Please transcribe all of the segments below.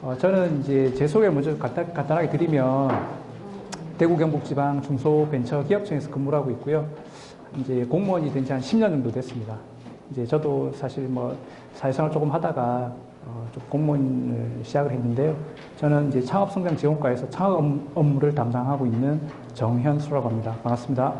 저는 이제 제 소개 먼저 간단하게 드리면 대구 경북지방 중소벤처기업청에서 근무를 하고 있고요. 이제 공무원이 된 지 한 10년 정도 됐습니다. 이제 저도 사실 뭐 사회생활 조금 하다가 좀 공무원을 시작을 했는데요. 저는 이제 창업성장지원과에서 창업 업무를 담당하고 있는 정현수라고 합니다. 반갑습니다.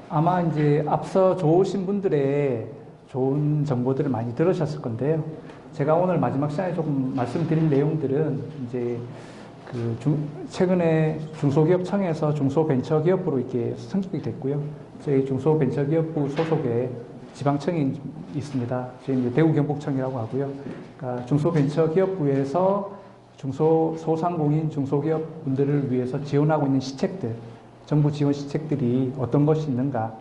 아마 이제 앞서 좋으신 분들의 좋은 정보들을 많이 들으셨을 건데요. 제가 오늘 마지막 시간에 조금 말씀드릴 내용들은 이제 최근에 중소기업청에서 중소벤처기업부로 이렇게 승격이 됐고요. 저희 중소벤처기업부 소속에 지방청이 있습니다. 저희 이제 대구 경북청이라고 하고요. 그러니까 중소벤처기업부에서 소상공인 중소기업 분들을 위해서 지원하고 있는 시책들, 정부 지원 시책들이 어떤 것이 있는가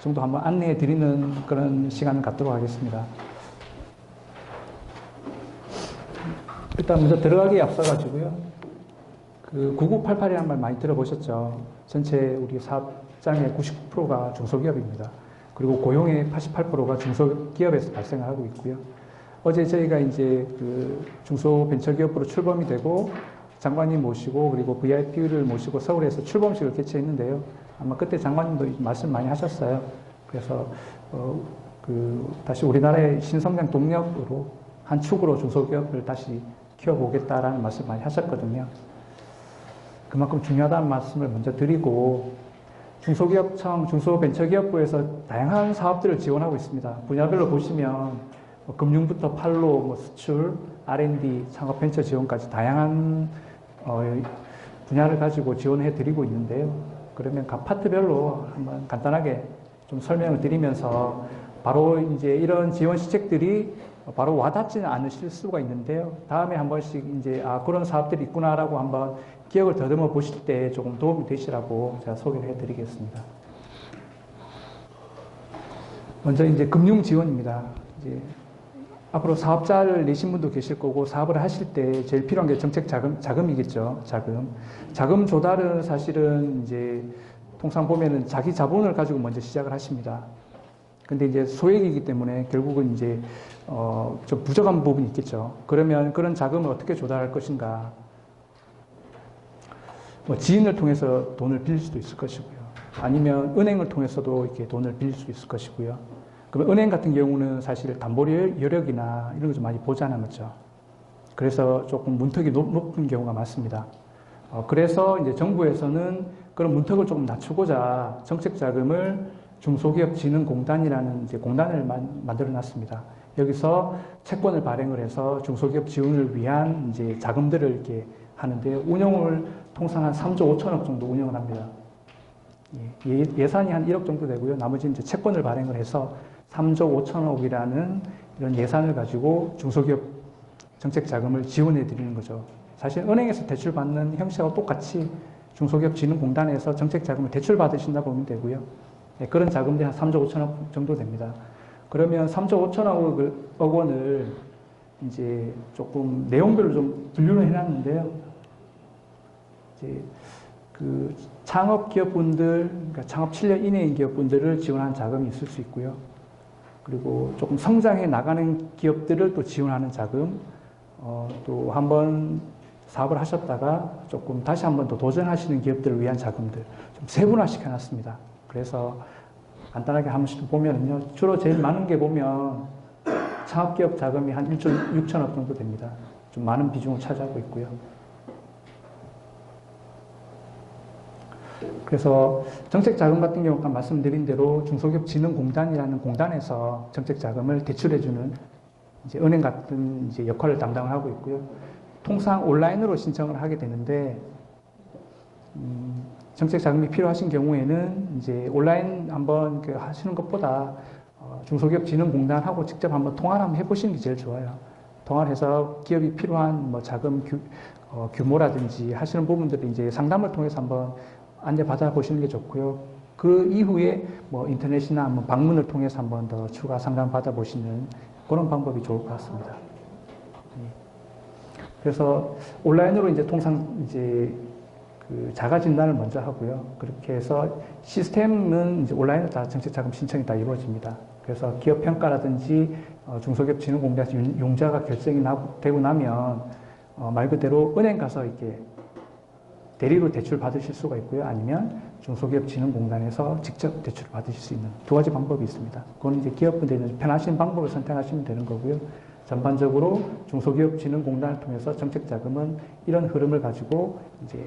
정도 한번 안내해 드리는 그런 시간을 갖도록 하겠습니다. 일단 먼저 들어가기에 앞서가지고요. 9988이라는 말 많이 들어보셨죠? 전체 우리 사업장의 99%가 중소기업입니다. 그리고 고용의 88%가 중소기업에서 발생을 하고 있고요. 어제 저희가 이제 중소벤처기업부로 출범이 되고 장관님 모시고 그리고 VIP를 모시고 서울에서 출범식을 개최했는데요. 아마 그때 장관님도 말씀 많이 하셨어요. 그래서 다시 우리나라의 신성장 동력으로 한 축으로 중소기업을 다시 키워보겠다라는 말씀 많이 하셨거든요. 그만큼 중요하다는 말씀을 먼저 드리고 중소기업청, 중소벤처기업부에서 다양한 사업들을 지원하고 있습니다. 분야별로 보시면 금융부터 판로, 수출, R&D, 창업벤처 지원까지 다양한 분야를 가지고 지원해 드리고 있는데요. 그러면 각 파트별로 한번 간단하게 좀 설명을 드리면서 바로 이제 이런 지원 시책들이 바로 와닿지는 않으실 수가 있는데요. 다음에 한 번씩 이제 그런 사업들이 있구나라고 한번 기억을 더듬어 보실 때 조금 도움이 되시라고 제가 소개를 해 드리겠습니다. 먼저 이제 금융 지원입니다. 이제 앞으로 사업자를 내신 분도 계실 거고 사업을 하실 때 제일 필요한 게 정책 자금이겠죠. 자금 조달은 사실은 이제 통상 보면은 자기 자본을 가지고 먼저 시작을 하십니다. 근데 이제 소액이기 때문에 결국은 이제 좀 부족한 부분이 있겠죠. 그러면 그런 자금을 어떻게 조달할 것인가? 뭐 지인을 통해서 돈을 빌릴 수도 있을 것이고요. 아니면 은행을 통해서도 이렇게 돈을 빌릴 수 있을 것이고요. 그러면 은행 같은 경우는 사실 담보 여력이나 이런 거 좀 많이 보지 않았죠. 그래서 조금 문턱이 높은 경우가 많습니다. 그래서 이제 정부에서는 그런 문턱을 조금 낮추고자 정책 자금을 중소기업진흥공단이라는 이제 공단을 만들어 놨습니다. 여기서 채권을 발행을 해서 중소기업 지원을 위한 이제 자금들을 이렇게 하는데요. 운영을 통상 한 3조 5천억 정도 운영을 합니다. 예산이 한 1억 정도 되고요. 나머지 이제 채권을 발행을 해서 3조 5천억이라는 이런 예산을 가지고 중소기업 정책 자금을 지원해 드리는 거죠. 사실 은행에서 대출 받는 형식하고 똑같이 중소기업진흥공단에서 정책 자금을 대출 받으신다 보면 되고요. 그런 자금들이 한 3조 5천억 정도 됩니다. 그러면 3조 5천억 원을 이제 조금 내용별로 좀 분류를 해놨는데요. 이제 창업 기업분들, 그러니까 창업 7년 이내인 기업분들을 지원하는 자금이 있을 수 있고요. 그리고 조금 성장해 나가는 기업들을 또 지원하는 자금, 또 한번 사업을 하셨다가 조금 다시 한번 더 도전하시는 기업들을 위한 자금들 좀 세분화시켜 놨습니다. 그래서 간단하게 한 번씩 보면요. 주로 제일 많은 게 보면 창업기업 자금이 한 1조 6천억 정도 됩니다. 좀 많은 비중을 차지하고 있고요. 그래서 정책자금 같은 경우 아까 말씀드린 대로 중소기업진흥공단이라는 공단에서 정책자금을 대출해주는 이제 은행 같은 이제 역할을 담당을 하고 있고요. 통상 온라인으로 신청을 하게 되는데, 정책자금이 필요하신 경우에는 이제 온라인 한번 하시는 것보다 중소기업진흥공단하고 직접 한번 통화를 한번 해보시는 게 제일 좋아요. 통화를 해서 기업이 필요한 뭐 자금 규모라든지 하시는 부분들을 이제 상담을 통해서 한번 안내받아 보시는 게 좋고요. 그 이후에 뭐 인터넷이나 한번 방문을 통해서 한번 더 추가 상담 받아 보시는 그런 방법이 좋을 것 같습니다. 그래서 온라인으로 이제 통상 이제 자가 진단을 먼저 하고요. 그렇게 해서 시스템은 이제 온라인으로 다 정책자금 신청이 다 이루어집니다. 그래서 기업 평가라든지 중소기업진흥공단에서 융자가 결정이 되고 나면 말 그대로 은행 가서 이렇게 대리로 대출 받으실 수가 있고요. 아니면 중소기업진흥공단에서 직접 대출을 받으실 수 있는 두 가지 방법이 있습니다. 그건 이제 기업분들이 편하신 방법을 선택하시면 되는 거고요. 전반적으로 중소기업진흥공단을 통해서 정책자금은 이런 흐름을 가지고 이제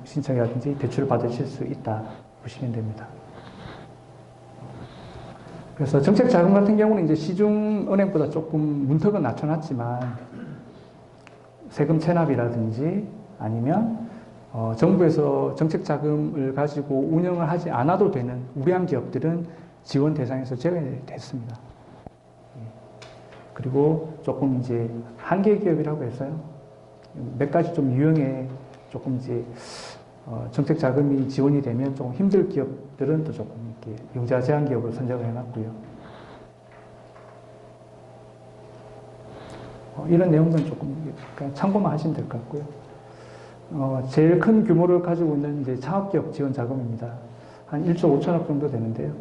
신청이라든지 대출을 받으실 수 있다 보시면 됩니다. 그래서 정책자금 같은 경우는 이제 시중은행보다 조금 문턱은 낮춰놨지만 세금 체납이라든지 아니면 정부에서 정책자금을 가지고 운영을 하지 않아도 되는 우량 기업들은 지원 대상에서 제외됐습니다. 그리고 조금 이제 한계 기업이라고 해서요. 몇 가지 좀 유형의 조금 이제 정책 자금이 지원이 되면 좀 힘들 기업들은 또 조금 이렇게 융자 제한 기업으로 선정을 해놨고요. 이런 내용들은 조금 참고만 하시면 될 것 같고요. 제일 큰 규모를 가지고 있는 이제 창업기업 지원 자금입니다. 한 1조 5천억 정도 되는데요.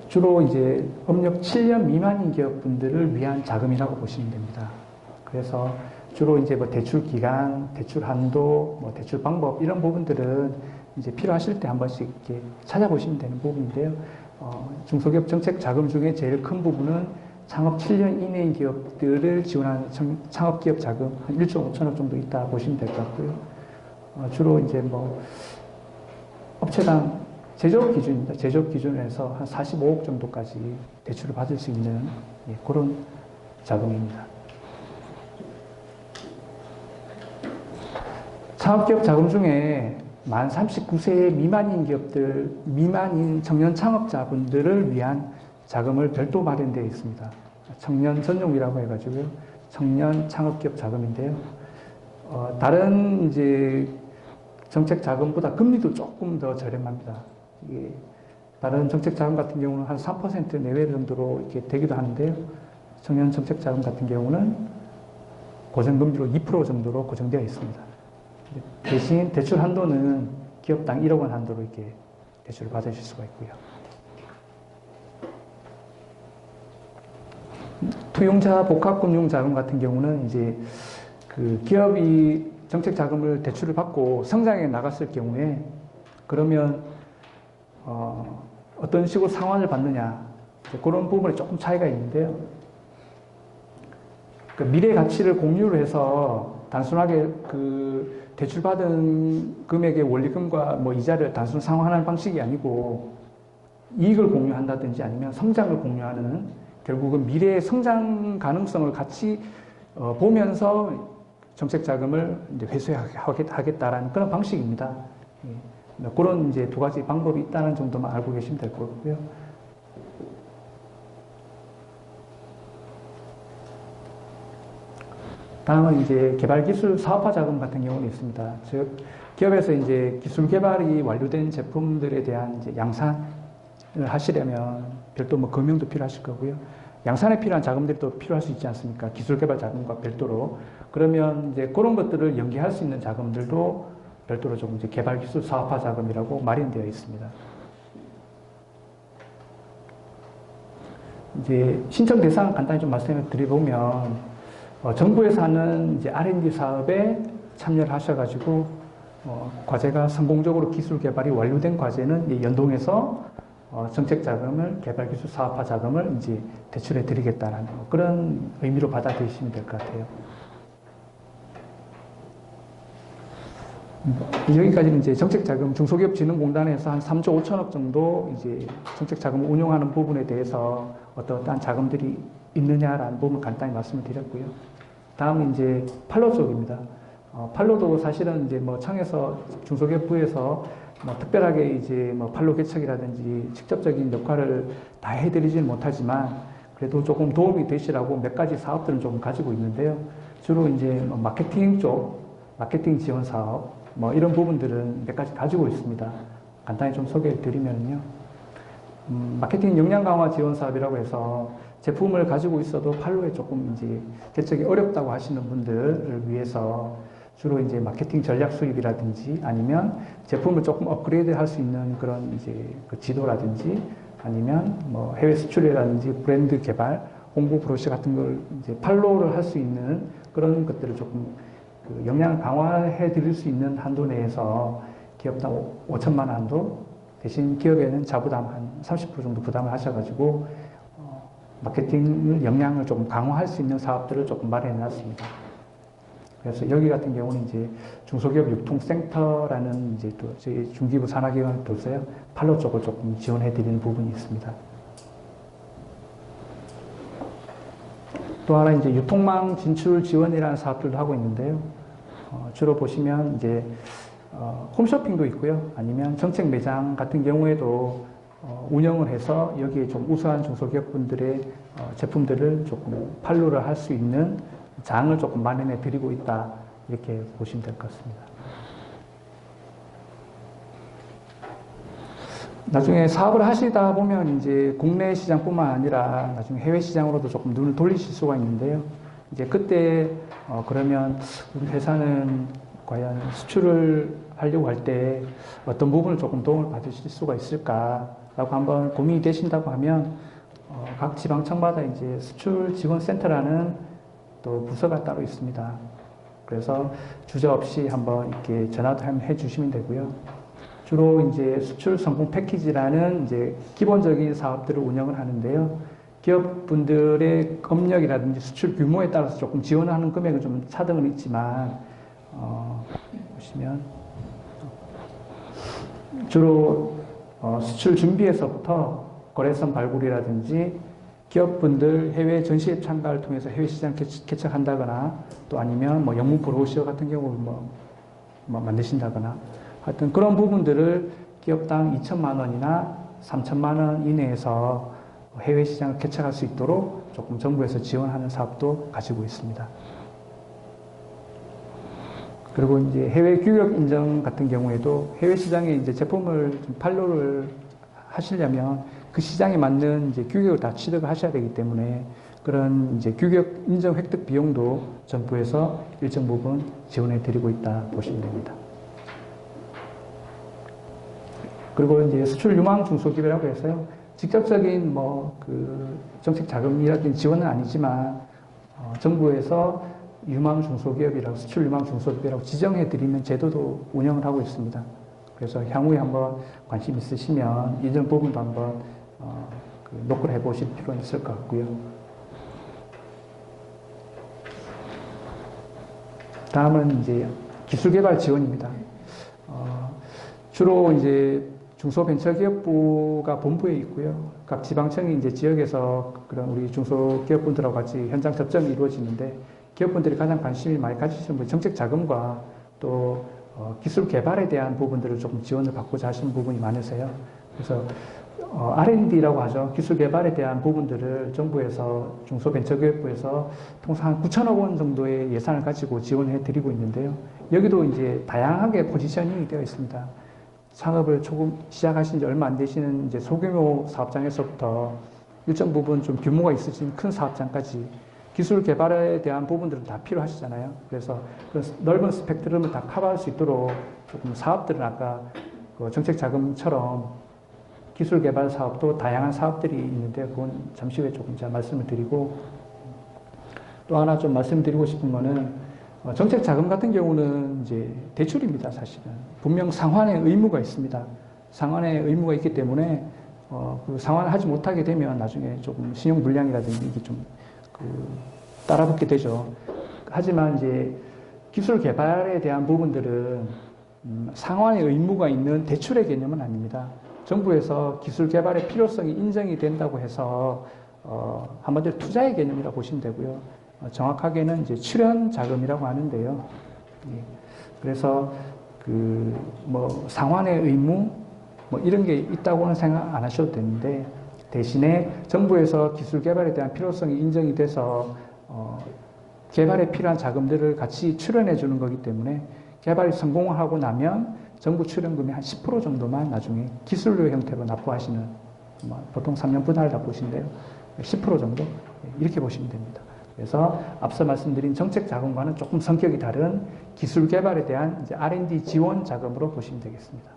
주로 이제 업력 7년 미만인 기업분들을 위한 자금이라고 보시면 됩니다. 그래서 주로 이제 뭐 대출 기간, 대출 한도, 뭐 대출 방법 이런 부분들은 이제 필요하실 때 한 번씩 이렇게 찾아보시면 되는 부분인데요. 중소기업 정책 자금 중에 제일 큰 부분은 창업 7년 이내인 기업들을 지원하는 창업기업 자금 한 1조 5천억 정도 있다 보시면 될 것 같고요. 주로 이제 뭐 업체당 제조업 기준입니다. 제조업 기준에서 한 45억 정도까지 대출을 받을 수 있는 그런 자금입니다. 창업기업 자금 중에 만 39세 미만인 기업들, 미만인 청년 창업자분들을 위한 자금을 별도 마련되어 있습니다. 청년 전용이라고 해가지고요. 청년 창업기업 자금인데요. 다른 이제 정책 자금보다 금리도 조금 더 저렴합니다. 이게 다른 정책 자금 같은 경우는 한 3% 내외 정도로 이렇게 되기도 하는데요. 청년 정책 자금 같은 경우는 고정금리로 2% 정도로 고정되어 있습니다. 대신 대출 한도는 기업당 1억 원 한도로 이렇게 대출을 받으실 수가 있고요. 투용자 복합금융자금 같은 경우는 이제 그 기업이 정책 자금을 대출을 받고 성장해 나갔을 경우에 그러면 어떤 식으로 상환을 받느냐 그런 부분에 조금 차이가 있는데요. 그 미래 가치를 공유를 해서 단순하게 그 대출받은 금액의 원리금과 뭐 이자를 단순 상환하는 방식이 아니고 이익을 공유한다든지 아니면 성장을 공유하는 결국은 미래의 성장 가능성을 같이 보면서 정책 자금을 이제 회수하겠다라는 그런 방식입니다. 그런 이제 두 가지 방법이 있다는 정도만 알고 계시면 될 거고요. 다음은 이제 개발기술 사업화 자금 같은 경우는 있습니다. 즉, 기업에서 이제 기술 개발이 완료된 제품들에 대한 이제 양산을 하시려면 별도 뭐 금융도 필요하실 거고요. 양산에 필요한 자금들이 또 필요할 수 있지 않습니까? 기술 개발 자금과 별도로. 그러면 이제 그런 것들을 연계할 수 있는 자금들도 별도로 조금 이제 개발기술 사업화 자금이라고 마련되어 있습니다. 이제 신청 대상 간단히 좀 말씀을 드려보면 정부에서 하는 이제 R&D 사업에 참여를 하셔가지고 과제가 성공적으로 기술 개발이 완료된 과제는 연동해서 정책 자금을 개발기술 사업화 자금을 이제 대출해 드리겠다는 그런 의미로 받아들이시면 될 것 같아요. 여기까지는 이제 정책자금 중소기업진흥공단에서 한 3조 5천억 정도 이제 정책자금을 운용하는 부분에 대해서 어떠한 자금들이 있느냐라는 부분을 간단히 말씀을 드렸고요. 다음은 이제 팔로 쪽입니다. 팔로도 사실은 이제 뭐 청에서 중소기업부에서 뭐 특별하게 이제 뭐 팔로 개척이라든지 직접적인 역할을 다 해드리지는 못하지만 그래도 조금 도움이 되시라고 몇 가지 사업들을 조금 가지고 있는데요. 주로 이제 뭐 마케팅 쪽, 마케팅 지원 사업, 뭐 이런 부분들은 몇 가지 가지고 있습니다. 간단히 좀 소개해 드리면요. 마케팅 역량 강화 지원 사업이라고 해서 제품을 가지고 있어도 팔로에 조금 이제 개척이 어렵다고 하시는 분들을 위해서 주로 이제 마케팅 전략 수립이라든지 아니면 제품을 조금 업그레이드 할 수 있는 그런 이제 그 지도라든지 아니면 뭐 해외 수출이라든지 브랜드 개발, 홍보 브로셔 같은 걸 이제 팔로우를 할 수 있는 그런 것들을 조금 그 역량 강화해 드릴 수 있는 한도 내에서 기업당 5천만 원 한도 대신 기업에는 자부담 한 30% 정도 부담을 하셔가지고 마케팅 역량을 조금 강화할 수 있는 사업들을 조금 마련해 놨습니다. 그래서 여기 같은 경우는 이제 중소기업 유통센터라는 이제 또 저희 중기부 산하기관을 둬서요 팔로 쪽을 조금 지원해 드리는 부분이 있습니다. 또 하나 이제 유통망 진출 지원이라는 사업들도 하고 있는데요. 주로 보시면 이제 홈쇼핑도 있고요. 아니면 정책 매장 같은 경우에도 운영을 해서 여기에 좀 우수한 중소기업분들의 제품들을 조금 판로를 할 수 있는 장을 조금 마련해 드리고 있다. 이렇게 보시면 될 것 같습니다. 나중에 사업을 하시다 보면 이제 국내 시장뿐만 아니라 나중에 해외 시장으로도 조금 눈을 돌리실 수가 있는데요. 이제 그때 그러면 우리 회사는 과연 수출을 하려고 할 때 어떤 부분을 조금 도움을 받으실 수가 있을까라고 한번 고민이 되신다고 하면 각 지방청마다 이제 수출 지원센터라는 또 부서가 따로 있습니다. 그래서 주저없이 한번 이렇게 전화도 한번 해주시면 되고요. 주로 이제 수출 성공 패키지라는 이제 기본적인 사업들을 운영을 하는데요. 기업분들의 업력이라든지 수출 규모에 따라서 조금 지원하는 금액은 좀 차등은 있지만 보시면 주로 수출 준비에서부터 거래선 발굴이라든지 기업분들 해외 전시회 참가를 통해서 해외 시장 개척한다거나 또 아니면 뭐 영문 브로셔 같은 경우 뭐 만드신다거나 하여튼 그런 부분들을 기업당 2천만 원이나 3천만 원 이내에서 해외 시장을 개척할 수 있도록 조금 정부에서 지원하는 사업도 가지고 있습니다. 그리고 이제 해외 규격 인증 같은 경우에도 해외 시장에 이제 제품을 좀 판로를 하시려면 그 시장에 맞는 이제 규격을 다 취득을 하셔야 되기 때문에 그런 이제 규격 인증 획득 비용도 정부에서 일정 부분 지원해 드리고 있다 보시면 됩니다. 그리고 이제 수출 유망 중소기업이라고 해서요. 직접적인 뭐 그 정책 자금이라든지 지원은 아니지만 정부에서 유망 중소기업이라고 수출 유망 중소기업이라고 지정해 드리는 제도도 운영을 하고 있습니다. 그래서 향후에 한번 관심 있으시면 이런 부분도 한번 노크를 해보실 필요가 있을 것 같고요. 다음은 이제 기술개발 지원입니다. 주로 이제 중소벤처기업부가 본부에 있고요. 각 지방청이 이제 지역에서 그런 우리 중소기업분들하고 같이 현장 접점이 이루어지는데 기업분들이 가장 관심이 많이 가지시는 정책 자금과 또 기술 개발에 대한 부분들을 조금 지원을 받고자 하시는 부분이 많으세요. 그래서 R&D라고 하죠. 기술 개발에 대한 부분들을 정부에서 중소벤처기업부에서 통상 한 9천억 원 정도의 예산을 가지고 지원해 드리고 있는데요. 여기도 이제 다양하게 포지셔닝이 되어 있습니다. 창업을 조금 시작하신 지 얼마 안 되시는 이제 소규모 사업장에서부터 일정 부분 좀 규모가 있으신 큰 사업장까지 기술 개발에 대한 부분들은 다 필요하시잖아요. 그래서 그 넓은 스펙트럼을 다 커버할 수 있도록 조금 사업들은 아까 그 정책 자금처럼 기술 개발 사업도 다양한 사업들이 있는데 그건 잠시 후에 조금 제가 말씀을 드리고 또 하나 좀 말씀드리고 싶은 거는 정책 자금 같은 경우는 이제 대출입니다, 사실은. 분명 상환의 의무가 있습니다. 상환의 의무가 있기 때문에 그 상환을 하지 못하게 되면 나중에 조금 신용 불량이라든지 이게 좀 따라붙게 되죠. 하지만 이제 기술 개발에 대한 부분들은 상환의 의무가 있는 대출의 개념은 아닙니다. 정부에서 기술 개발의 필요성이 인정이 된다고 해서 한마디로 투자의 개념이라고 보시면 되고요. 정확하게는 이제 출연 자금이라고 하는데요. 그래서 뭐 상환의 의무 뭐 이런 게 있다고는 생각 안 하셔도 되는데 대신에 정부에서 기술 개발에 대한 필요성이 인정이 돼서 개발에 필요한 자금들을 같이 출연해 주는 거기 때문에 개발이 성공을 하고 나면 정부 출연금의 한 10% 정도만 나중에 기술료 형태로 납부하시는 보통 3년 분할이라고 보시는데요. 10% 정도 이렇게 보시면 됩니다. 그래서 앞서 말씀드린 정책 자금과는 조금 성격이 다른 기술 개발에 대한 이제 R&D 지원 자금으로 보시면 되겠습니다.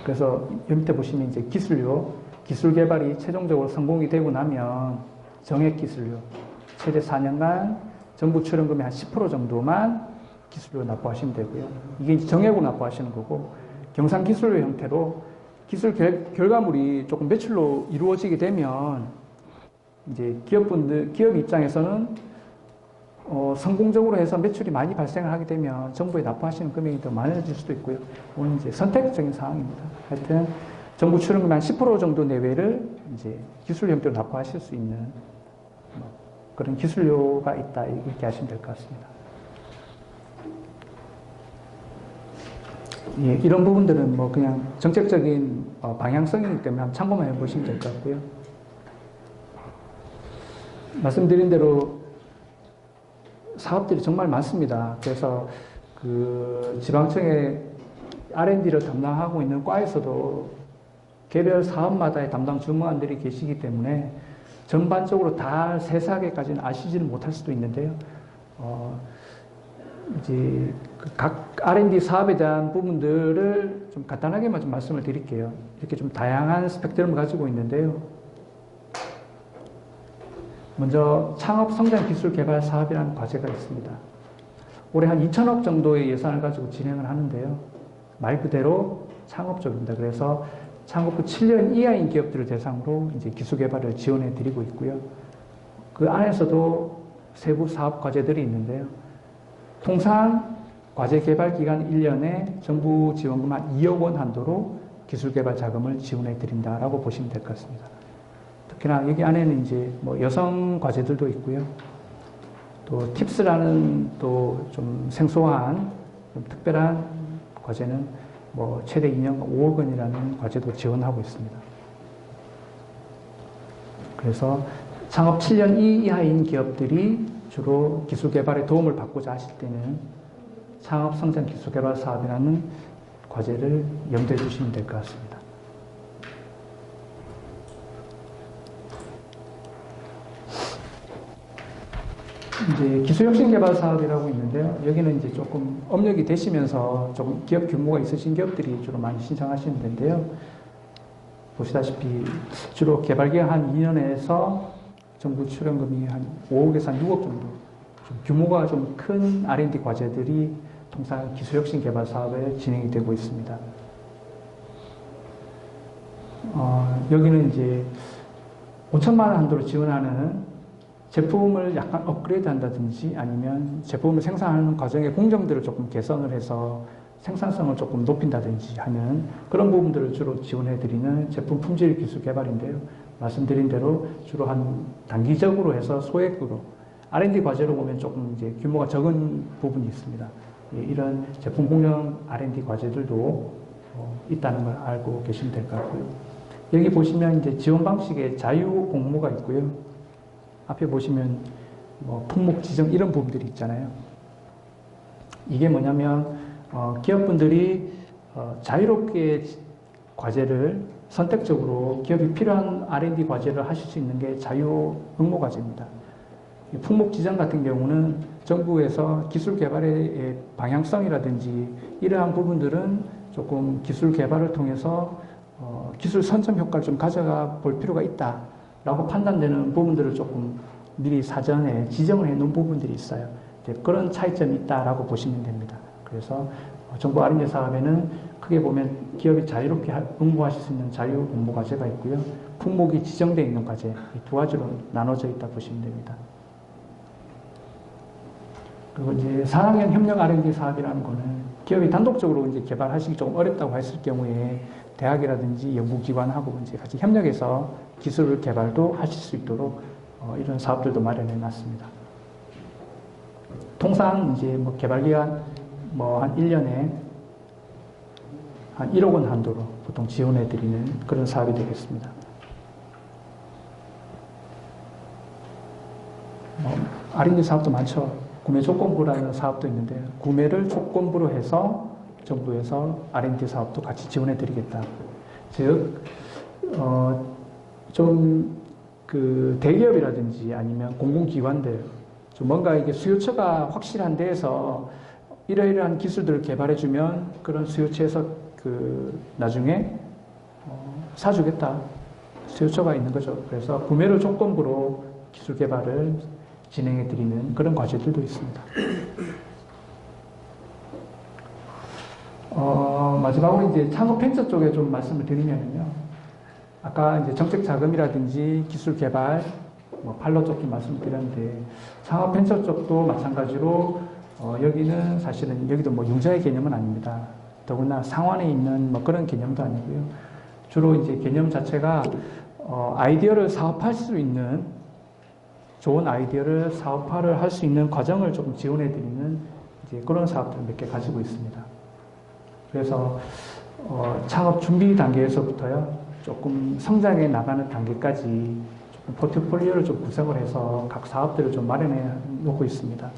그래서 여기 밑에 보시면 이제 기술료, 기술 개발이 최종적으로 성공이 되고 나면 정액 기술료, 최대 4년간 정부 출연금의 한 10% 정도만 기술료 납부하시면 되고요. 이게 정액으로 납부하시는 거고, 경상 기술료 형태로 기술 결과물이 조금 매출로 이루어지게 되면 이제 기업 입장에서는 성공적으로 해서 매출이 많이 발생을 하게 되면 정부에 납부하시는 금액이 더 많아질 수도 있고요. 오늘 이제 선택적인 사항입니다. 하여튼 정부 출연금 한 10% 정도 내외를 이제 기술 형태로 납부하실 수 있는 그런 기술료가 있다 이렇게 하시면 될 것 같습니다. 예, 이런 부분들은 뭐 그냥 정책적인 방향성이기 때문에 한번 참고만 해보시면 될 것 같고요. 말씀드린 대로 사업들이 정말 많습니다. 그래서 그 지방청의 R&D를 담당하고 있는 과에서도 개별 사업마다의 담당 주무관들이 계시기 때문에 전반적으로 다 세세하게까지는 아시지는 못할 수도 있는데요. 이제 각 R&D 사업에 대한 부분들을 좀 간단하게만 좀 말씀을 드릴게요. 이렇게 좀 다양한 스펙트럼을 가지고 있는데요. 먼저 창업성장기술개발 사업이라는 과제가 있습니다. 올해 한 2천억 정도의 예산을 가지고 진행을 하는데요. 말 그대로 창업 쪽입니다. 그래서 창업 후 7년 이하인 기업들을 대상으로 이제 기술개발을 지원해 드리고 있고요. 그 안에서도 세부 사업 과제들이 있는데요. 통상 과제 개발 기간 1년에 정부 지원금 한 2억 원 한도로 기술개발 자금을 지원해 드린다라고 보시면 될 것 같습니다. 특히나 여기 안에는 이제 뭐 여성 과제들도 있고요. 또 팁스라는 또 좀 생소한 좀 특별한 과제는 뭐 최대 2년 5억 원이라는 과제도 지원하고 있습니다. 그래서 창업 7년 이하인 기업들이 주로 기술 개발에 도움을 받고자 하실 때는 창업 성장 기술 개발 사업이라는 과제를 염두에 두시면 될 것 같습니다. 이제 기술혁신개발 사업이라고 있는데요. 여기는 이제 조금 업력이 되시면서 조금 기업 규모가 있으신 기업들이 주로 많이 신청하시는 데인데요. 보시다시피 주로 개발기간 한 2년에서 정부 출연금이 한 5억에서 한 6억 정도 좀 규모가 좀 큰 R&D 과제들이 통상 기술혁신개발 사업에 진행이 되고 있습니다. 여기는 이제 5천만 원 한도로 지원하는 제품을 약간 업그레이드 한다든지 아니면 제품을 생산하는 과정의 공정들을 조금 개선을 해서 생산성을 조금 높인다든지 하는 그런 부분들을 주로 지원해 드리는 제품 품질 기술 개발인데요. 말씀드린 대로 주로 한 단기적으로 해서 소액으로 R&D 과제로 보면 조금 이제 규모가 적은 부분이 있습니다. 예, 이런 제품 공정 R&D 과제들도 있다는 걸 알고 계시면 될 것 같고요. 여기 보시면 이제 지원 방식의 자유 공모가 있고요. 앞에 보시면 뭐 품목 지정 이런 부분들이 있잖아요. 이게 뭐냐면 기업분들이 자유롭게 과제를 선택적으로 기업이 필요한 R&D 과제를 하실 수 있는 게 자유 응모 과제입니다. 품목 지정 같은 경우는 정부에서 기술 개발의 방향성이라든지 이러한 부분들은 조금 기술 개발을 통해서 기술 선점 효과를 좀 가져가 볼 필요가 있다라고 판단되는 부분들을 조금 미리 사전에 지정을 해 놓은 부분들이 있어요. 그런 차이점이 있다라고 보시면 됩니다. 그래서 정부 R&D 사업에는 크게 보면 기업이 자유롭게 응모하실 수 있는 자유 응모 과제가 있고요. 품목이 지정되어 있는 과제, 이 두 가지로 나눠져 있다 보시면 됩니다. 그리고 이제 산학연 협력 R&D 사업이라는 거는 기업이 단독적으로 이제 개발하시기 조금 어렵다고 했을 경우에 대학이라든지 연구기관하고 이제 같이 협력해서 기술 개발도 하실 수 있도록 이런 사업들도 마련해 놨습니다. 통상 이제 뭐 개발기간 뭐 한 1년에 한 1억 원 한도로 보통 지원해 드리는 그런 사업이 되겠습니다. R&D 사업도 많죠. 구매 조건부라는 사업도 있는데 구매를 조건부로 해서 정부에서 R&D 사업도 같이 지원해 드리겠다. 즉, 좀 그 대기업이라든지 아니면 공공기관들 좀 뭔가 이게 수요처가 확실한 데에서 이러이러한 기술들을 개발해주면 그런 수요처에서 그 나중에 사주겠다. 수요처가 있는 거죠. 그래서 구매를 조건부로 기술 개발을 진행해 드리는 그런 과제들도 있습니다. 마지막으로 이제 창업 벤처 쪽에 좀 말씀을 드리면요. 아까 이제 정책 자금이라든지 기술 개발, 팔로 쪽 좀 말씀드렸는데, 창업 벤처 쪽도 마찬가지로, 여기는 사실은 여기도 뭐 융자의 개념은 아닙니다. 더구나 상환에 있는 뭐 그런 개념도 아니고요. 주로 이제 개념 자체가, 아이디어를 사업할 수 있는, 좋은 아이디어를 사업화를 할 수 있는 과정을 조금 지원해 드리는 이제 그런 사업들을 몇 개 가지고 있습니다. 그래서, 창업 준비 단계에서부터요, 조금 성장해 나가는 단계까지 조금 포트폴리오를 좀 구성을 해서 각 사업들을 좀 마련해 놓고 있습니다.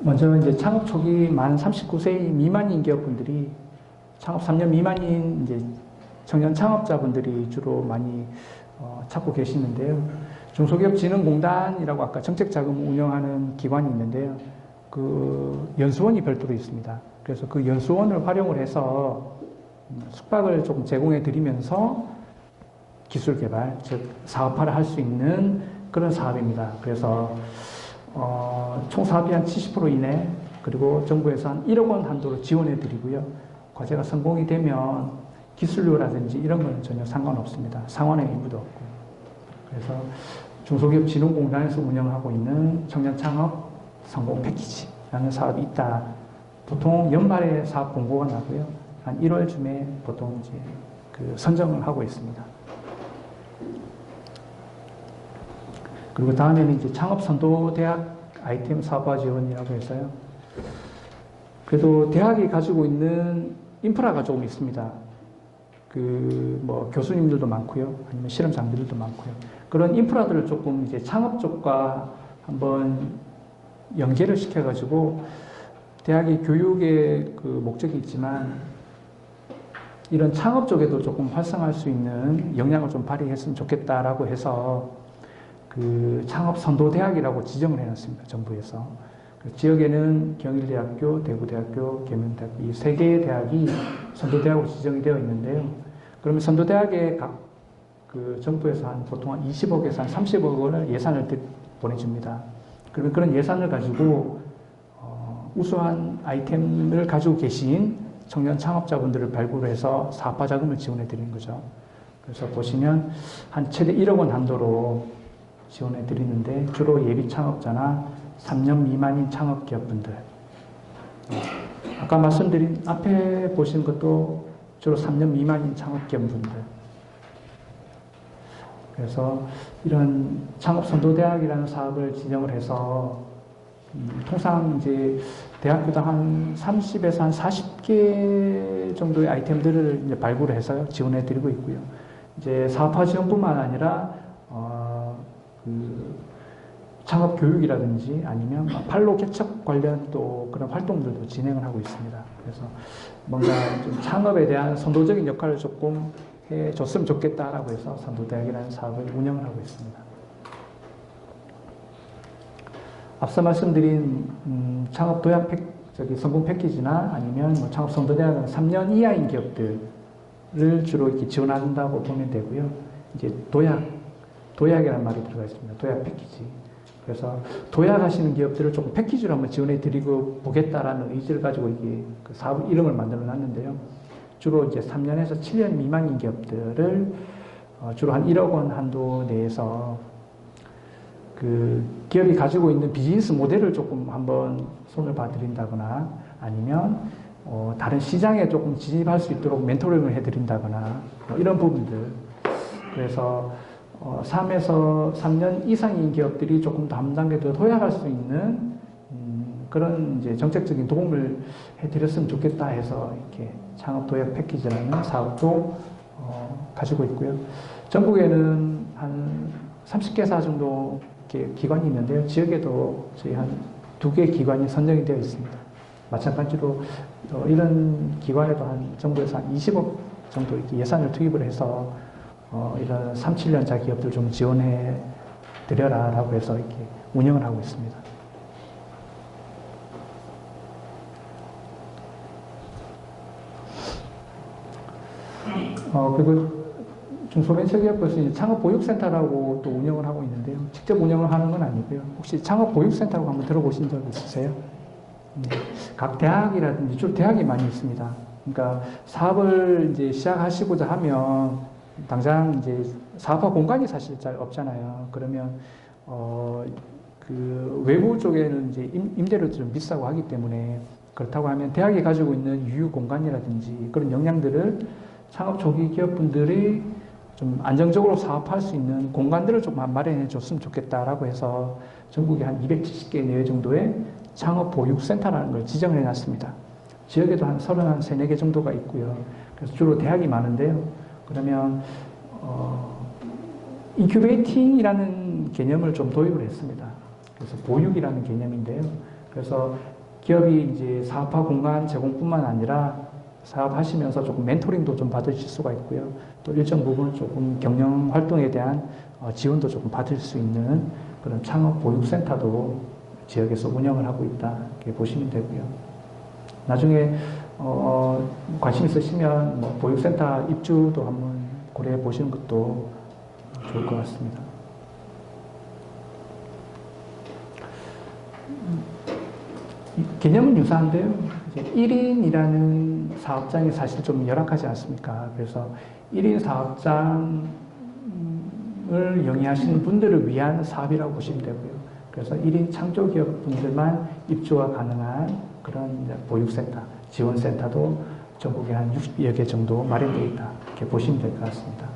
먼저 이제 창업 초기 만 39세 미만인 기업분들이 창업 3년 미만인 이제 청년 창업자분들이 주로 많이 찾고 계시는데요. 중소기업진흥공단이라고 아까 정책자금 운영하는 기관이 있는데요. 그 연수원이 별도로 있습니다. 그래서 그 연수원을 활용을 해서 숙박을 조금 제공해 드리면서 기술 개발, 즉 사업화를 할 수 있는 그런 사업입니다. 그래서 총 사업비 한 70% 이내, 그리고 정부에서 한 1억 원 한도로 지원해 드리고요. 과제가 성공이 되면 기술료라든지 이런 건 전혀 상관없습니다. 상환의 의무도 없고. 그래서 중소기업진흥공단에서 운영하고 있는 청년 창업 성공 패키지라는 사업이 있다. 보통 연말에 사업 공고가 나고요. 한 1월쯤에 보통 이제 그 선정을 하고 있습니다. 그리고 다음에는 이제 창업선도대학 아이템 사업화 지원이라고 해서요. 그래도 대학이 가지고 있는 인프라가 조금 있습니다. 그 뭐 교수님들도 많고요. 아니면 실험 장비들도 많고요. 그런 인프라들을 조금 이제 창업 쪽과 한번 연계를 시켜가지고 대학이 교육의 그 목적이 있지만 이런 창업 쪽에도 조금 활성화할 수 있는 역량을 좀 발휘했으면 좋겠다라고 해서 그 창업 선도대학이라고 지정을 해놨습니다. 정부에서. 그 지역에는 경일대학교, 대구대학교, 계명대학교 이 세 개의 대학이 선도대학으로 지정이 되어 있는데요. 그러면 선도대학에 각 그 정부에서 한 보통 한 20억에서 한 30억 원을 예산을 보내줍니다. 그러면 그런 예산을 가지고 우수한 아이템을 가지고 계신 청년 창업자분들을 발굴해서 사업화 자금을 지원해 드리는 거죠. 그래서 보시면 한 최대 1억 원 한도로 지원해 드리는데 주로 예비 창업자나 3년 미만인 창업 기업분들. 아까 말씀드린 앞에 보신 것도 주로 3년 미만인 창업 기업분들. 그래서 이런 창업선도대학이라는 사업을 진행을 해서 통상 이제 대학교당 한 30에서 한 40개 정도의 아이템들을 이제 발굴을 해서 지원해 드리고 있고요. 이제 사업화 지원뿐만 아니라 그 창업 교육이라든지 아니면 판로 개척 관련 또 그런 활동들도 진행을 하고 있습니다. 그래서 뭔가 좀 창업에 대한 선도적인 역할을 조금 해줬으면 좋겠다라고 해서 선도대학이라는 사업을 운영을 하고 있습니다. 앞서 말씀드린 창업 도약 성공 패키지나 아니면 뭐 창업 선도대학은 3년 이하인 기업들을 주로 이렇게 지원한다고 보면 되고요. 이제 도약이라는 말이 들어가 있습니다. 도약 패키지. 그래서 도약하시는 기업들을 조금 패키지로 한번 지원해 드리고 보겠다라는 의지를 가지고 이게 그 사업 이름을 만들어 놨는데요. 주로 이제 3년에서 7년 미만인 기업들을 주로 한 1억 원 한도 내에서 그 기업이 가지고 있는 비즈니스 모델을 조금 한번 손을 봐드린다거나 아니면 다른 시장에 조금 진입할 수 있도록 멘토링을 해드린다거나 뭐 이런 부분들. 그래서 3에서 3년 이상인 기업들이 조금 더 한 단계 더 도약할 수 있는 그런 이제 정책적인 도움을 해드렸으면 좋겠다 해서 이렇게 창업 도약 패키지라는 사업도 가지고 있고요. 전국에는 한 30개사 정도 이렇게 기관이 있는데요. 지역에도 저희 한 2개 기관이 선정이 되어 있습니다. 마찬가지로 이런 기관에도 정부에서 한 20억 정도 이렇게 예산을 투입을 해서 이런 3, 7년차 기업들 좀 지원해 드려라라고 해서 이렇게 운영을 하고 있습니다. 그리고 중소벤처기업부에서 창업보육센터라고 또 운영을 하고 있는데요. 직접 운영을 하는 건 아니고요. 혹시 창업보육센터라고 한번 들어보신 적 있으세요? 각 대학이라든지, 주로 대학이 많이 있습니다. 그러니까 사업을 이제 시작하시고자 하면 당장 이제 사업화 공간이 사실 잘 없잖아요. 그러면 그 외부 쪽에는 이제 임대료도 좀 비싸고 하기 때문에 그렇다고 하면 대학이 가지고 있는 유휴 공간이라든지 그런 역량들을 창업 초기 기업분들이 좀 안정적으로 사업할 수 있는 공간들을 좀 마련해 줬으면 좋겠다라고 해서 전국에 한 270개 내외 정도의 창업보육센터라는 걸 지정을 해놨습니다. 지역에도 한 34개 정도가 있고요. 그래서 주로 대학이 많은데요. 그러면 인큐베이팅이라는 개념을 좀 도입을 했습니다. 그래서 보육이라는 개념인데요. 그래서 기업이 이제 사업화 공간 제공뿐만 아니라 사업하시면서 조금 멘토링도 좀 받으실 수가 있고요. 또 일정 부분 조금 경영 활동에 대한 지원도 조금 받을 수 있는 그런 창업보육센터도 지역에서 운영을 하고 있다. 이렇게 보시면 되고요. 나중에 관심 있으시면 뭐 보육센터 입주도 한번 고려해 보시는 것도 좋을 것 같습니다. 개념은 유사한데요. 1인이라는 사업장이 사실 좀 열악하지 않습니까? 그래서 1인 사업장을 영위하시는 분들을 위한 사업이라고 보시면 되고요. 그래서 1인 창조기업 분들만 입주가 가능한 그런 보육센터, 지원센터도 전국에 한 60여 개 정도 마련되어 있다. 이렇게 보시면 될 것 같습니다.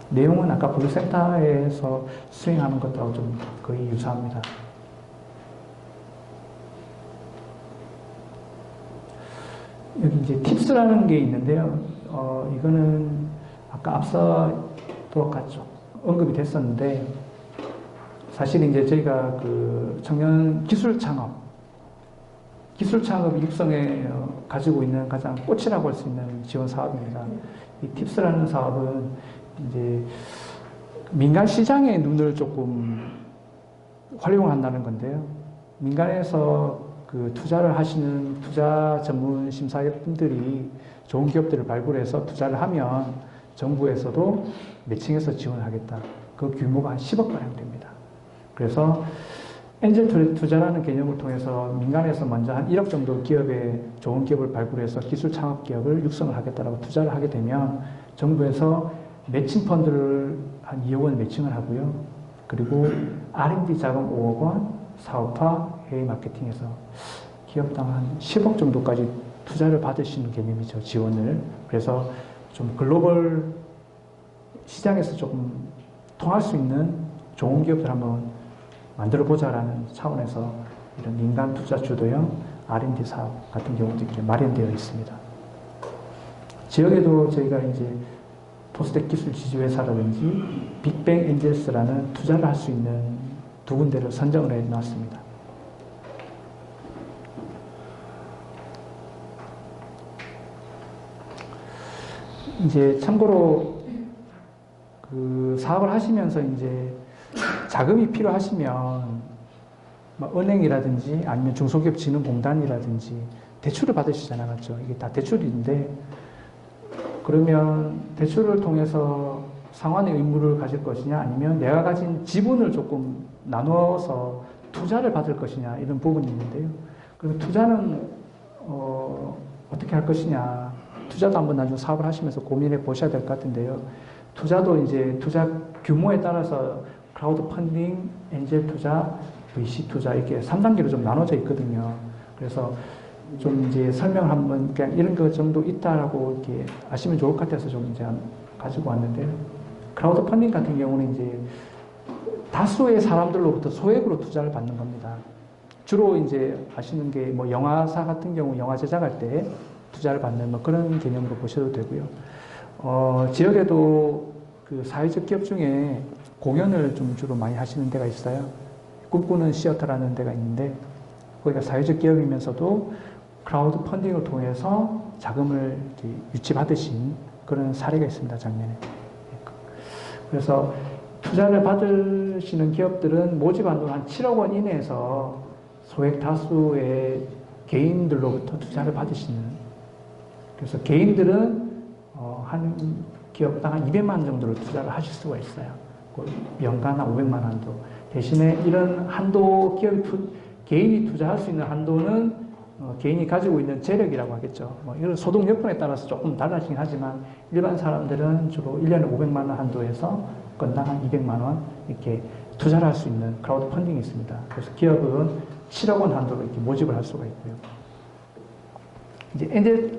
내용은 아까 보육센터에서 수행하는 것하고 좀 거의 유사합니다. 여기 이제 팁스라는 게 있는데요. 이거는 아까 앞서도 같죠. 언급이 됐었는데, 사실 이제 저희가 그 청년 기술 창업 육성에 가지고 있는 가장 꽃이라고 할 수 있는 지원 사업입니다. 이 팁스라는 사업은 이제 민간 시장의 눈을 조금 활용한다는 건데요. 민간에서 그 투자를 하시는 투자 전문 심사위원분들이 좋은 기업들을 발굴해서 투자를 하면 정부에서도 매칭해서 지원하겠다. 그 규모가 한 10억가량 됩니다. 그래서 엔젤 투자라는 개념을 통해서 민간에서 먼저 한 1억 정도 기업에 좋은 기업을 발굴해서 기술 창업 기업을 육성을 하겠다라고 투자를 하게 되면 정부에서 매칭 펀드를 한 2억 원 매칭을 하고요. 그리고 R&D 자금 5억 원, 사업화, 해외 마케팅에서 기업당 한 10억 정도까지 투자를 받으시는 개념이죠. 지원을. 그래서 좀 글로벌 시장에서 조금 통할 수 있는 좋은 기업들 한번 만들어 보자라는 차원에서 이런 민간 투자 주도형 R&D 사업 같은 경우도 이렇게 마련되어 있습니다. 지역에도 저희가 이제 포스텍 기술 지주회사라든지 빅뱅 엔젤스라는 투자를 할 수 있는 두 군데를 선정을 해 놨습니다. 이제 참고로 그 사업을 하시면서 이제 자금이 필요하시면 뭐 은행이라든지 아니면 중소기업진흥공단이라든지 대출을 받으시잖아요. 맞죠? 이게 다 대출인데 그러면 대출을 통해서 상환의 의무를 가질 것이냐 아니면 내가 가진 지분을 조금 나누어서 투자를 받을 것이냐 이런 부분이 있는데요. 그리고 투자는 어떻게 할 것이냐 투자도 한번 나중에 사업을 하시면서 고민해 보셔야 될 것 같은데요. 투자도 이제 투자 규모에 따라서 크라우드 펀딩, 엔젤 투자, VC 투자 이렇게 3단계로 좀 나눠져 있거든요. 그래서 좀 이제 설명을 한번 그냥 이런 것 정도 있다라고 이렇게 아시면 좋을 것 같아서 좀 이제 가지고 왔는데요. 크라우드 펀딩 같은 경우는 이제 다수의 사람들로부터 소액으로 투자를 받는 겁니다. 주로 이제 아시는 게 뭐 영화사 같은 경우 영화 제작할 때 투자를 받는 뭐 그런 개념으로 보셔도 되고요. 지역에도 그 사회적 기업 중에 공연을 좀 주로 많이 하시는 데가 있어요. 꿈꾸는 시어터라는 데가 있는데 거기가 사회적 기업이면서도 크라우드 펀딩을 통해서 자금을 유치받으신 그런 사례가 있습니다, 작년에. 그래서 투자를 받으시는 기업들은 모집 한도 한 7억 원 이내에서 소액 다수의 개인들로부터 투자를 받으시는. 그래서 개인들은 한 기업당 한 200만 원 정도를 투자를 하실 수가 있어요. 연간 한 500만 원 한도. 대신에 이런 한도 개인이 투자할 수 있는 한도는 개인이 가지고 있는 재력이라고 하겠죠. 이런 소득 여건에 따라서 조금 달라지긴 하지만 일반 사람들은 주로 1년에 500만 원 한도에서 건당 한 200만 원 이렇게 투자를 할 수 있는 크라우드 펀딩이 있습니다. 그래서 기업은 7억 원 한도로 이렇게 모집을 할 수가 있고요. 이제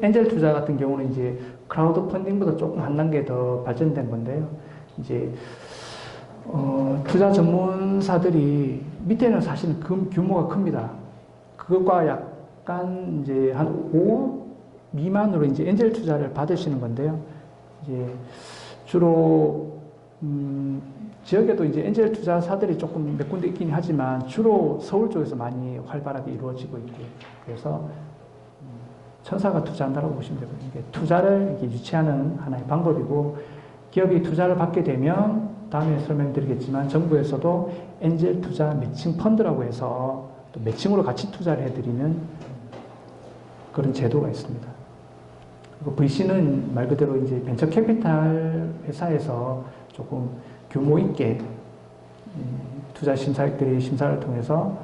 엔젤 투자 같은 경우는 이제 크라우드 펀딩보다 조금 한 단계 더 발전된 건데요. 이제 투자 전문사들이 밑에는 사실 규모가 큽니다. 그것과 약간 이제 한 5억 미만으로 이제 엔젤 투자를 받으시는 건데요. 이제 주로 지역에도 이제 엔젤 투자사들이 조금 몇 군데 있긴 하지만 주로 서울 쪽에서 많이 활발하게 이루어지고 있고요. 그래서 천사가 투자한다고 보시면 되고요. 이게 투자를 이렇게 유치하는 하나의 방법이고, 기업이 투자를 받게 되면 다음에 설명드리겠지만 정부에서도 엔젤 투자 매칭 펀드라고 해서 또 매칭으로 같이 투자를 해드리는 그런 제도가 있습니다. 그리고 VC는 말 그대로 이제 벤처 캐피탈 회사에서 조금 규모 있게 투자 심사액들이 심사를 통해서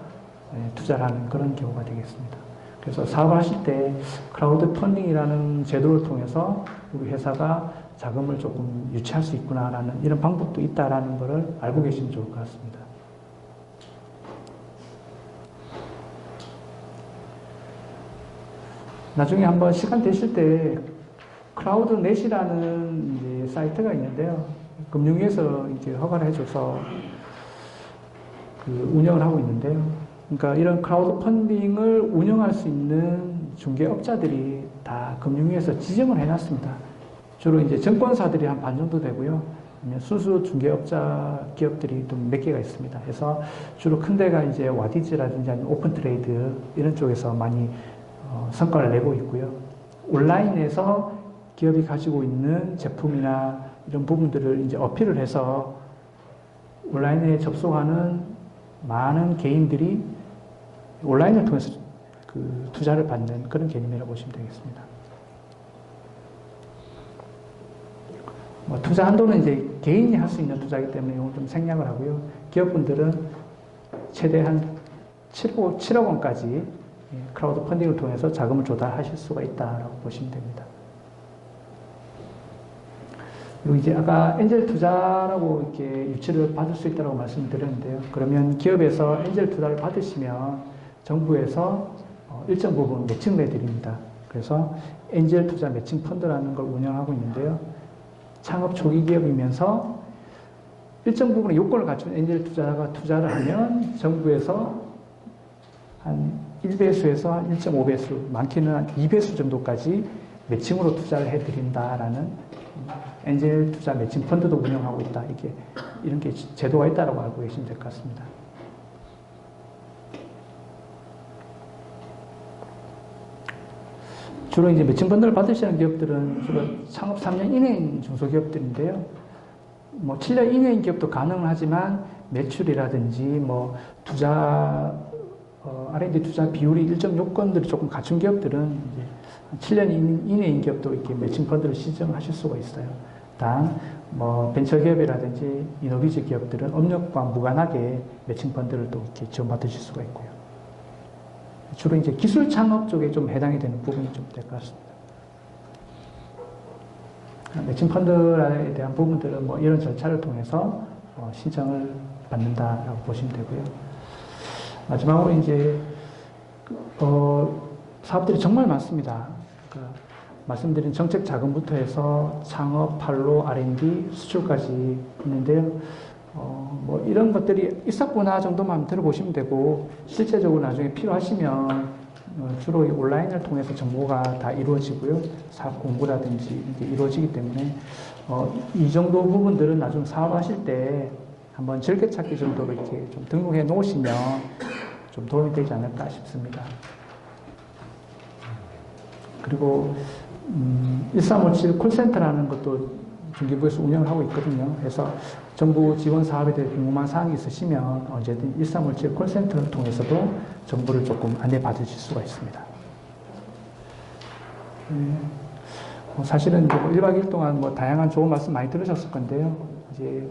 투자를 하는 그런 경우가 되겠습니다. 그래서 사업을 하실 때 크라우드 펀딩이라는 제도를 통해서 우리 회사가 자금을 조금 유치할 수 있구나라는 이런 방법도 있다라는 것을 알고 계시면 좋을 것 같습니다. 나중에 한번 시간 되실 때 크라우드넷이라는 이제 사이트가 있는데요. 금융위에서 이제 허가를 해줘서 운영을 하고 있는데요. 그러니까 이런 크라우드 펀딩을 운영할 수 있는 중개업자들이 다 금융위에서 지정을 해놨습니다. 주로 이제 증권사들이 한 반 정도 되고요. 순수 중개업자 기업들이 좀 몇 개가 있습니다. 그래서 주로 큰 데가 이제 와디즈라든지 아니면 오픈트레이드 이런 쪽에서 많이 성과를 내고 있고요. 온라인에서 기업이 가지고 있는 제품이나 이런 부분들을 이제 어필을 해서 온라인에 접속하는 많은 개인들이 온라인을 통해서 투자를 받는 그런 개념이라고 보시면 되겠습니다. 투자 한도는 이제 개인이 할 수 있는 투자이기 때문에 이건 좀 생략을 하고요. 기업분들은 최대한 7억 원까지 크라우드 펀딩을 통해서 자금을 조달하실 수가 있다라고 보시면 됩니다. 그리고 이제 아까 엔젤 투자라고 이렇게 유치를 받을 수 있다고 말씀드렸는데요. 그러면 기업에서 엔젤 투자를 받으시면 정부에서 일정 부분 매칭을 해드립니다. 그래서 엔젤 투자 매칭 펀드라는 걸 운영하고 있는데요. 창업 초기 기업이면서 일정 부분의 요건을 갖춘 엔젤 투자가 투자를 하면 정부에서 한 1배수에서 한 1.5배수, 많게는 한 2배수 정도까지 매칭으로 투자를 해드린다라는 엔젤 투자 매칭 펀드도 운영하고 있다. 이런 게 제도가 있다고 알고 계시면 될 것 같습니다. 주로 이제 매칭 펀드를 받으시는 기업들은 주로 창업 3년 이내인 중소기업들인데요. 7년 이내인 기업도 가능하지만 매출이라든지 투자 R&D 투자 비율이 일정 요건들이 조금 갖춘 기업들은 이제 7년 이내인 기업도 이렇게 매칭 펀드를 신청하실 수가 있어요. 단, 벤처 기업이라든지 이노비즈 기업들은 업력과 무관하게 매칭 펀드를 또 이렇게 지원받으실 수가 있고요. 주로 이제 기술 창업 쪽에 좀 해당이 되는 부분이 좀 될 것 같습니다. 매칭 펀드에 대한 부분들은 이런 절차를 통해서 신청을 받는다라고 보시면 되고요. 마지막으로 이제 사업들이 정말 많습니다. 그러니까 말씀드린 정책 자금부터 해서 창업, 판로, R&D, 수출까지 있는데요. 이런 것들이 일사분화 정도만 들어보시면 되고 실제적으로 나중에 필요하시면 주로 온라인을 통해서 정보가 다 이루어지고요. 사업 공부라든지 이게 이루어지기 때문에 이 정도 부분들은 나중에 사업하실 때 한번 즐겨찾기 정도로 이렇게 좀 등록해 놓으시면 좀 도움이 되지 않을까 싶습니다. 그리고 1357 콜센터라는 것도 중기부에서 운영을 하고 있거든요. 그래서 정부 지원 사업에 대해 궁금한 사항이 있으시면 언제든 1357 콜센터를 통해서도 정보를 조금 안내받으실 수가 있습니다. 사실은 이제 1박 2일 동안 다양한 좋은 말씀 많이 들으셨을 건데요. 이제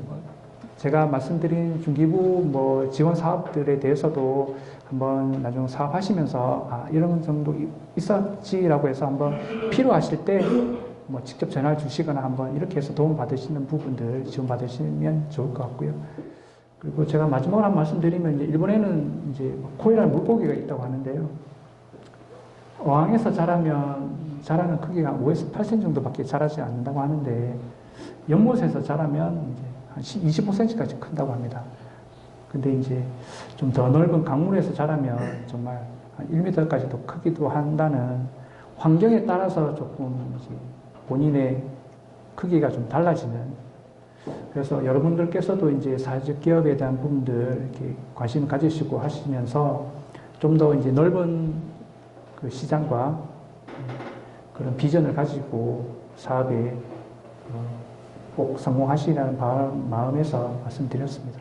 제가 말씀드린 중기부 지원 사업들에 대해서도 한번 나중 사업하시면서 이런 정도 있었지라고 해서 한번 필요하실 때 직접 전화를 주시거나 한번 이렇게 해서 도움 받으시는 부분들 지원 받으시면 좋을 것 같고요. 그리고 제가 마지막으로 한 말씀 드리면 일본에는 이제 코이라는 물고기가 있다고 하는데요. 어항에서 자라는 크기가 5에서 8cm 정도밖에 자라지 않는다고 하는데 연못에서 자라면 이제 한 25cm까지 큰다고 합니다. 근데 이제 좀 더 넓은 강물에서 자라면 정말 한 1m까지도 크기도 한다는 환경에 따라서 조금 이제 본인의 크기가 좀 달라지는, 그래서 여러분들께서도 이제 사회적 기업에 대한 부분들 이렇게 관심을 가지시고 하시면서 좀 더 이제 넓은 그 시장과 그런 비전을 가지고 사업에 꼭 성공하시라는 마음에서 말씀드렸습니다.